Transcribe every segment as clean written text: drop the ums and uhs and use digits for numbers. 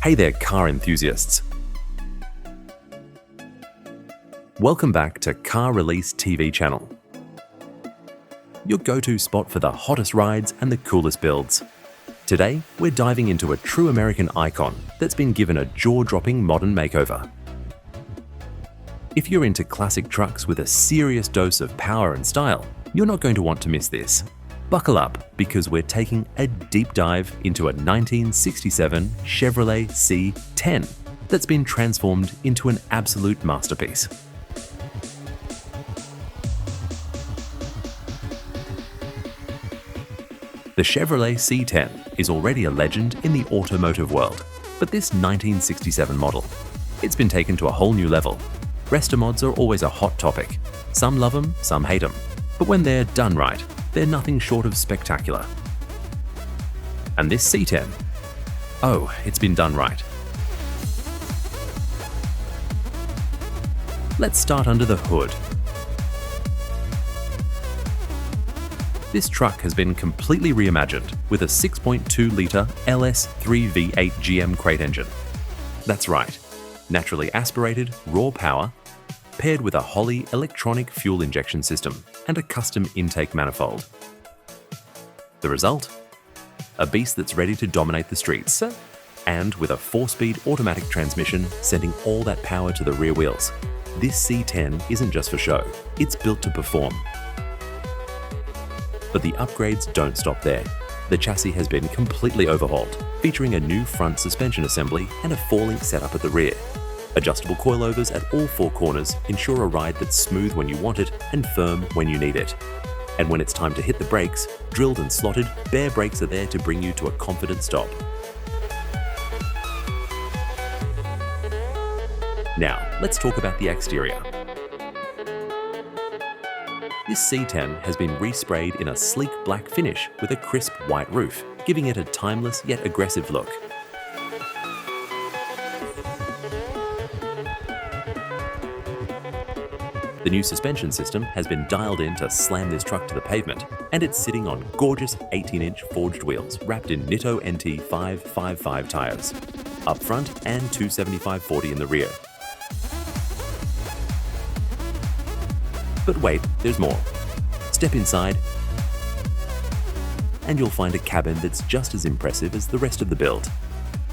Hey there, car enthusiasts. Welcome back to Car Release TV channel, your go-to spot for the hottest rides and the coolest builds. Today, we're diving into a true American icon that's been given a jaw-dropping modern makeover. If you're into classic trucks with a serious dose of power and style, you're not going to want to miss this. Buckle up, because we're taking a deep dive into a 1967 Chevrolet C10 that's been transformed into an absolute masterpiece. The Chevrolet C10 is already a legend in the automotive world, but this 1967 model, it's been taken to a whole new level. Resto mods are always a hot topic. Some love them, some hate them, but when they're done right, they're nothing short of spectacular. And this C10, oh, it's been done right. Let's start under the hood. This truck has been completely reimagined with a 6.2-litre LS3 V8 GM crate engine. That's right, naturally aspirated, raw power, paired with a Holley electronic fuel injection system and a custom intake manifold. The result? A beast that's ready to dominate the streets, and with a 4-speed automatic transmission sending all that power to the rear wheels. This C10 isn't just for show, it's built to perform. But the upgrades don't stop there. The chassis has been completely overhauled, featuring a new front suspension assembly and a 4-link setup at the rear. Adjustable coilovers at all 4 corners ensure a ride that's smooth when you want it and firm when you need it. And when it's time to hit the brakes, drilled and slotted, bare brakes are there to bring you to a confident stop. Now, let's talk about the exterior. This C10 has been resprayed in a sleek black finish with a crisp white roof, giving it a timeless yet aggressive look. The new suspension system has been dialed in to slam this truck to the pavement, and it's sitting on gorgeous 18-inch forged wheels wrapped in Nitto NT 555 tyres, up front and 275/40 in the rear. But wait, there's more. Step inside, and you'll find a cabin that's just as impressive as the rest of the build.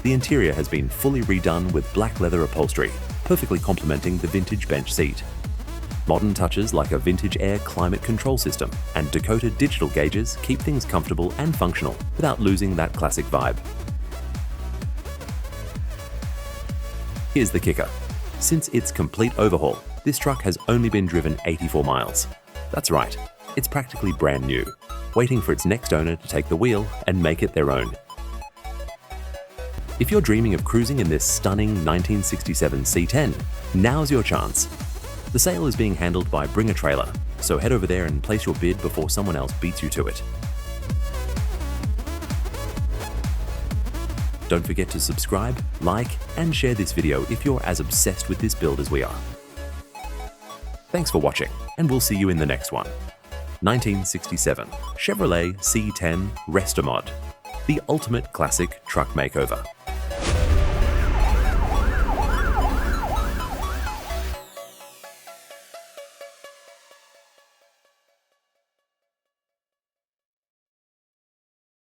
The interior has been fully redone with black leather upholstery, perfectly complementing the vintage bench seat. Modern touches like a vintage air climate control system and Dakota digital gauges keep things comfortable and functional without losing that classic vibe. Here's the kicker. Since its complete overhaul, this truck has only been driven 84 miles. That's right, it's practically brand new, waiting for its next owner to take the wheel and make it their own. If you're dreaming of cruising in this stunning 1967 C10, now's your chance. The sale is being handled by Bring a Trailer, so head over there and place your bid before someone else beats you to it. Don't forget to subscribe, like, and share this video if you're as obsessed with this build as we are. Thanks for watching, and we'll see you in the next one. 1967 Chevrolet C10 Resto Mod, the ultimate classic truck makeover.